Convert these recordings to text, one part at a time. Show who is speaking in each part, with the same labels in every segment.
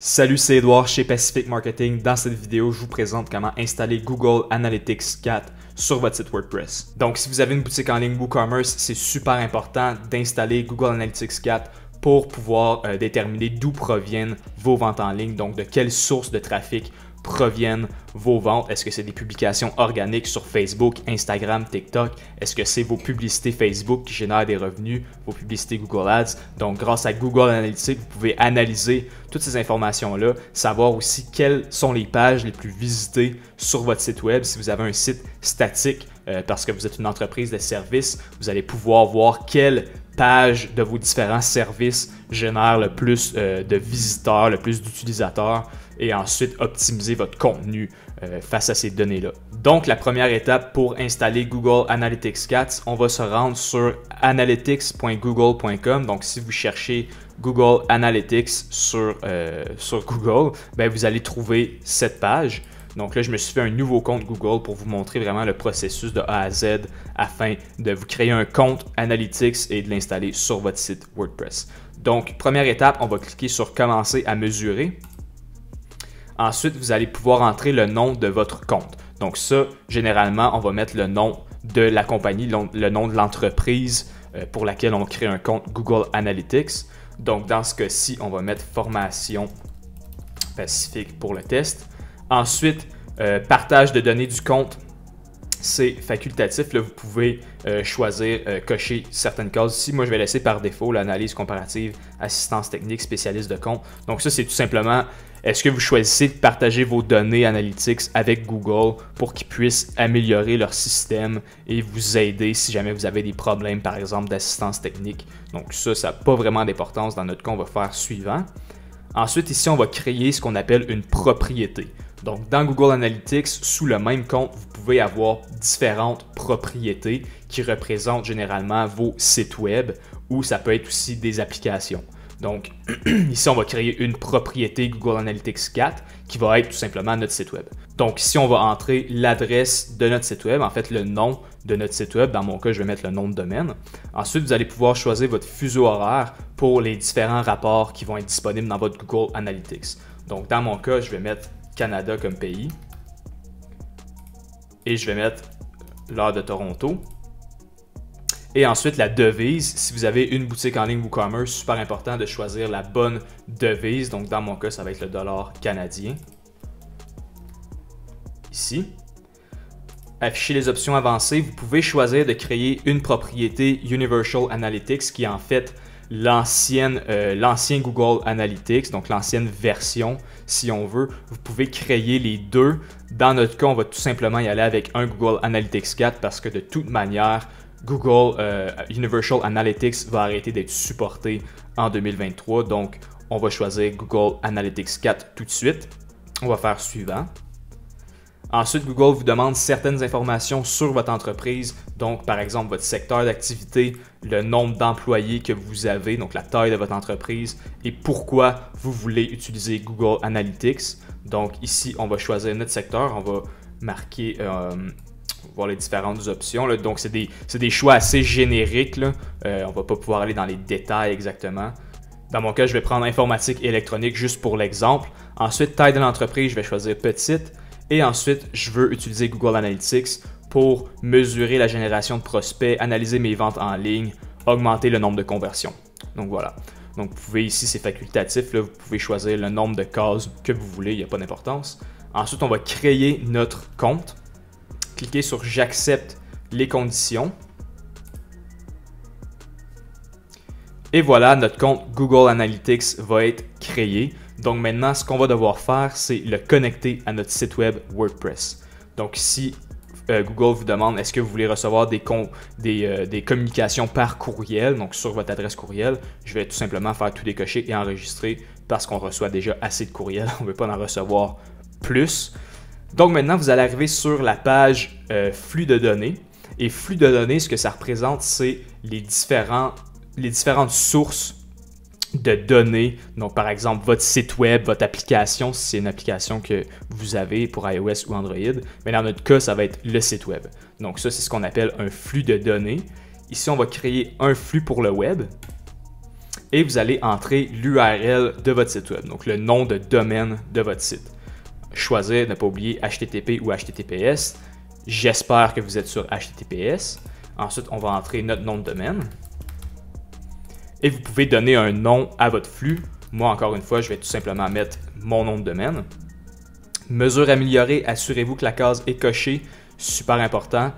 Speaker 1: Salut, c'est Edouard chez Pacific Marketing. Dans cette vidéo, je vous présente comment installer Google Analytics 4 sur votre site WordPress. Donc, si vous avez une boutique en ligne WooCommerce, c'est super important d'installer Google Analytics 4 pour pouvoir déterminer d'où proviennent vos ventes en ligne, donc de quelle source de trafic proviennent vos ventes. Est-ce que c'est des publications organiques sur Facebook, Instagram, TikTok? Est-ce que c'est vos publicités Facebook qui génèrent des revenus, vos publicités Google Ads? Donc, grâce à Google Analytics, vous pouvez analyser toutes ces informations-là, savoir aussi quelles sont les pages les plus visitées sur votre site web. Si vous avez un site statique, parce que vous êtes une entreprise de services, vous allez pouvoir voir quelle page de vos différents services génère le plus de visiteurs, le plus d'utilisateurs, et ensuite optimiser votre contenu face à ces données-là. Donc, la première étape pour installer Google Analytics 4, on va se rendre sur analytics.google.com. Donc, si vous cherchez Google Analytics sur Google, ben, vous allez trouver cette page. Donc là, je me suis fait un nouveau compte Google pour vous montrer vraiment le processus de A à Z afin de vous créer un compte Analytics et de l'installer sur votre site WordPress. Donc, première étape, on va cliquer sur « Commencer à mesurer ». Ensuite, vous allez pouvoir entrer le nom de votre compte. Donc ça, généralement, on va mettre le nom de la compagnie, le nom de l'entreprise pour laquelle on crée un compte Google Analytics. Donc dans ce cas-ci, on va mettre « Formation Pacifique » pour le test. Ensuite, partage de données du compte, c'est facultatif. Là, vous pouvez choisir, cocher certaines cases ici. Moi, je vais laisser par défaut l'analyse comparative, assistance technique, spécialiste de compte. Donc ça, c'est tout simplement, est-ce que vous choisissez de partager vos données Analytics avec Google pour qu'ils puissent améliorer leur système et vous aider si jamais vous avez des problèmes, par exemple, d'assistance technique. Donc ça n'a pas vraiment d'importance. Dans notre cas, on va faire suivant. Ensuite, ici, on va créer ce qu'on appelle une propriété. Donc, dans Google Analytics, sous le même compte, vous pouvez avoir différentes propriétés qui représentent généralement vos sites web ou ça peut être aussi des applications. Donc, ici, on va créer une propriété Google Analytics 4 qui va être tout simplement notre site web. Donc, ici, on va entrer l'adresse de notre site web, en fait, le nom de notre site web. Dans mon cas, je vais mettre le nom de domaine. Ensuite, vous allez pouvoir choisir votre fuseau horaire pour les différents rapports qui vont être disponibles dans votre Google Analytics. Donc, dans mon cas, je vais mettre Canada comme pays et je vais mettre l'heure de Toronto. Et ensuite, la devise. Si vous avez une boutique en ligne WooCommerce, super important de choisir la bonne devise. Donc, dans mon cas, ça va être le dollar canadien. Ici. Afficher les options avancées. Vous pouvez choisir de créer une propriété Universal Analytics qui est en fait l'ancien Google Analytics, donc l'ancienne version, si on veut. Vous pouvez créer les deux. Dans notre cas, on va tout simplement y aller avec un Google Analytics 4 parce que de toute manière, Google Universal Analytics va arrêter d'être supporté en 2023. Donc, on va choisir Google Analytics 4 tout de suite. On va faire suivant. Ensuite, Google vous demande certaines informations sur votre entreprise, donc par exemple votre secteur d'activité, le nombre d'employés que vous avez, donc la taille de votre entreprise et pourquoi vous voulez utiliser Google Analytics. Donc ici, on va choisir notre secteur, on va marquer, voir les différentes options. Là. Donc c'est des choix assez génériques, là. On ne va pas pouvoir aller dans les détails exactement. Dans mon cas, je vais prendre informatique et électronique juste pour l'exemple. Ensuite, taille de l'entreprise, je vais choisir petite. Et ensuite, je veux utiliser Google Analytics pour mesurer la génération de prospects, analyser mes ventes en ligne, augmenter le nombre de conversions. Donc voilà. Donc vous pouvez ici, c'est facultatif, là, vous pouvez choisir le nombre de cases que vous voulez, il n'y a pas d'importance. Ensuite, on va créer notre compte. Cliquez sur « J'accepte les conditions ». Et voilà, notre compte Google Analytics va être créé. Donc maintenant, ce qu'on va devoir faire, c'est le connecter à notre site web WordPress. Donc si Google vous demande est-ce que vous voulez recevoir des communications par courriel, donc sur votre adresse courriel, je vais tout simplement faire tout décocher et enregistrer parce qu'on reçoit déjà assez de courriels, on ne veut pas en recevoir plus. Donc maintenant, vous allez arriver sur la page flux de données. Et flux de données, ce que ça représente, c'est les différentes sources de données, donc par exemple votre site web, votre application, si c'est une application que vous avez pour iOS ou Android, mais dans notre cas, ça va être le site web. Donc ça, c'est ce qu'on appelle un flux de données. Ici, on va créer un flux pour le web. et vous allez entrer l'URL de votre site web, donc le nom de domaine de votre site. Choisir, ne pas oublier HTTP ou HTTPS. J'espère que vous êtes sur HTTPS. Ensuite, on va entrer notre nom de domaine. Et vous pouvez donner un nom à votre flux. Moi, encore une fois, je vais tout simplement mettre mon nom de domaine. Mesure améliorée, assurez-vous que la case est cochée. Super important.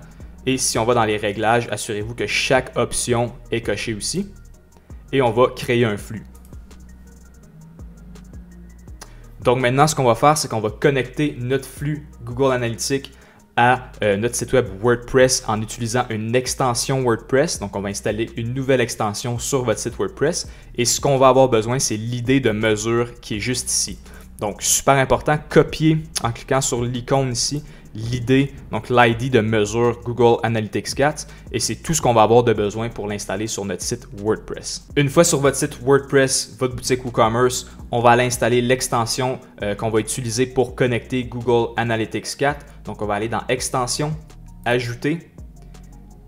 Speaker 1: Et si on va dans les réglages, assurez-vous que chaque option est cochée aussi. Et on va créer un flux. Donc maintenant, ce qu'on va faire, c'est qu'on va connecter notre flux Google Analytics à notre site web WordPress en utilisant une extension WordPress. Donc, on va installer une nouvelle extension sur votre site WordPress. Et ce qu'on va avoir besoin, c'est l'idée de mesure qui est juste ici. Donc, super important, copier en cliquant sur l'icône ici, l'idée, donc l'ID de mesure Google Analytics 4, et c'est tout ce qu'on va avoir de besoin pour l'installer sur notre site WordPress. Une fois sur votre site WordPress, votre boutique WooCommerce, on va aller installer l'extension qu'on va utiliser pour connecter Google Analytics 4. Donc on va aller dans Extension, Ajouter,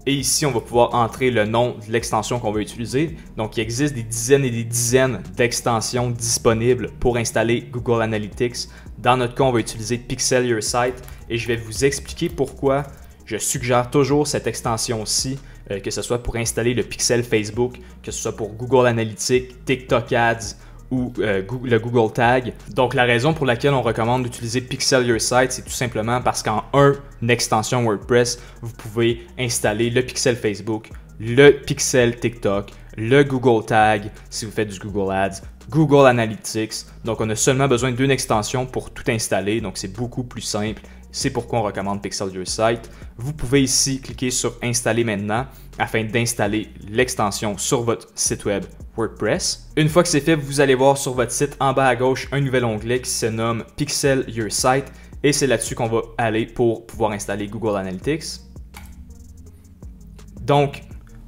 Speaker 1: et ici on va pouvoir entrer le nom de l'extension qu'on va utiliser. Donc il existe des dizaines et des dizaines d'extensions disponibles pour installer Google Analytics. Dans notre cas, on va utiliser Pixel Your Site et je vais vous expliquer pourquoi je suggère toujours cette extension-ci, que ce soit pour installer le pixel Facebook, que ce soit pour Google Analytics, TikTok Ads ou le Google Tag. Donc la raison pour laquelle on recommande d'utiliser Pixel Your Site, c'est tout simplement parce qu'en une extension WordPress, vous pouvez installer le pixel Facebook, le pixel TikTok, le Google Tag si vous faites du Google Ads, Google Analytics. Donc on a seulement besoin d'une extension pour tout installer, donc c'est beaucoup plus simple. C'est pourquoi on recommande Pixel Your Site. Vous pouvez ici cliquer sur Installer maintenant afin d'installer l'extension sur votre site web WordPress. Une fois que c'est fait, vous allez voir sur votre site en bas à gauche un nouvel onglet qui se nomme Pixel Your Site et c'est là-dessus qu'on va aller pour pouvoir installer Google Analytics. Donc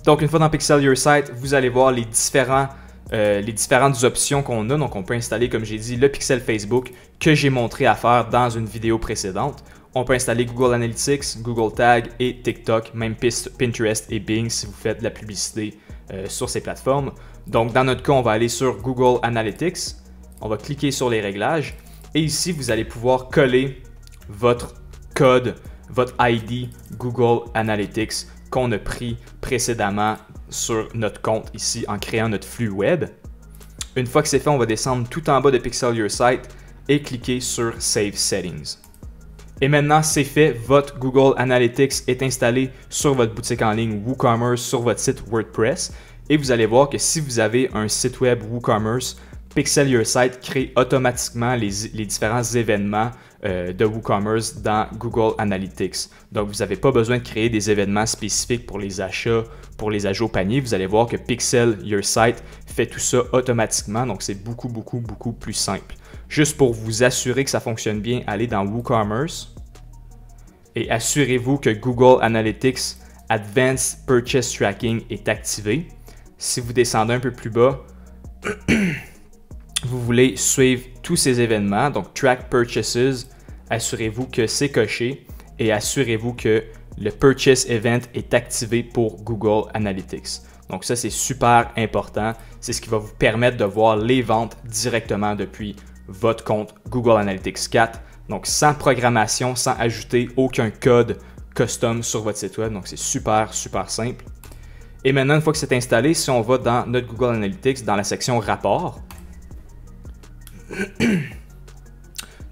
Speaker 1: une fois dans Pixel Your Site, vous allez voir les différentes options qu'on a. Donc on peut installer, comme j'ai dit, le pixel Facebook que j'ai montré à faire dans une vidéo précédente. On peut installer Google Analytics, Google Tag et TikTok, même Pinterest et Bing si vous faites de la publicité sur ces plateformes. Donc dans notre cas, on va aller sur Google Analytics, on va cliquer sur les réglages et ici, vous allez pouvoir coller votre code, votre ID Google Analytics qu'on a pris précédemment sur notre compte ici en créant notre flux web. Une fois que c'est fait, on va descendre tout en bas de Pixel Your Site et cliquer sur Save Settings. Et maintenant, c'est fait, votre Google Analytics est installé sur votre boutique en ligne WooCommerce sur votre site WordPress. Et vous allez voir que si vous avez un site web WooCommerce, Pixel Your Site crée automatiquement les différents événements de WooCommerce dans Google Analytics. Donc, vous n'avez pas besoin de créer des événements spécifiques pour les achats, pour les ajouts au panier. Vous allez voir que Pixel Your Site fait tout ça automatiquement. Donc, c'est beaucoup plus simple. Juste pour vous assurer que ça fonctionne bien, allez dans WooCommerce et assurez-vous que Google Analytics Advanced Purchase Tracking est activé. Si vous descendez un peu plus bas, vous voulez suivre tous ces événements, donc Track Purchases, assurez-vous que c'est coché et assurez-vous que le Purchase Event est activé pour Google Analytics. Donc ça, c'est super important. C'est ce qui va vous permettre de voir les ventes directement depuis votre compte Google Analytics 4. Donc sans programmation, sans ajouter aucun code custom sur votre site web. Donc c'est super simple. Et maintenant, une fois que c'est installé, si on va dans notre Google Analytics, dans la section Rapports,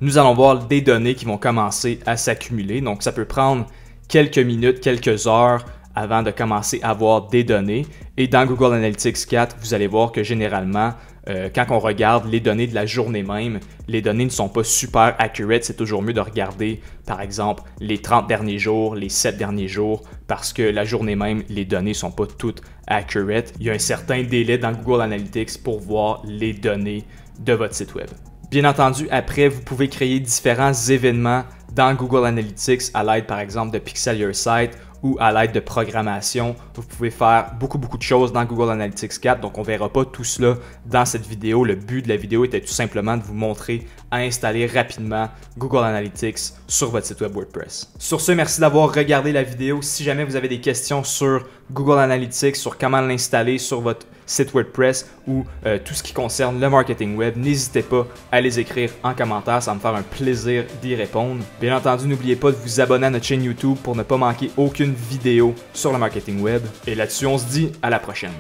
Speaker 1: nous allons voir des données qui vont commencer à s'accumuler. Donc ça peut prendre quelques minutes, quelques heures avant de commencer à avoir des données. Et dans Google Analytics 4, vous allez voir que généralement, quand on regarde les données de la journée même, les données ne sont pas super accurate. C'est toujours mieux de regarder, par exemple, les 30 derniers jours, les 7 derniers jours, parce que la journée même, les données ne sont pas toutes accurate. Il y a un certain délai dans Google Analytics pour voir les données de votre site web. Bien entendu, après, vous pouvez créer différents événements dans Google Analytics à l'aide, par exemple, de Pixel Your Site ou à l'aide de programmation. Vous pouvez faire beaucoup de choses dans Google Analytics 4, donc on ne verra pas tout cela dans cette vidéo. Le but de la vidéo était tout simplement de vous montrer à installer rapidement Google Analytics sur votre site web WordPress. Sur ce, merci d'avoir regardé la vidéo. Si jamais vous avez des questions sur Google Analytics, sur comment l'installer sur votre site WordPress ou tout ce qui concerne le marketing web, n'hésitez pas à les écrire en commentaire, ça va me faire un plaisir d'y répondre. Bien entendu, n'oubliez pas de vous abonner à notre chaîne YouTube pour ne pas manquer aucune vidéo sur le marketing web. Et là-dessus, on se dit à la prochaine.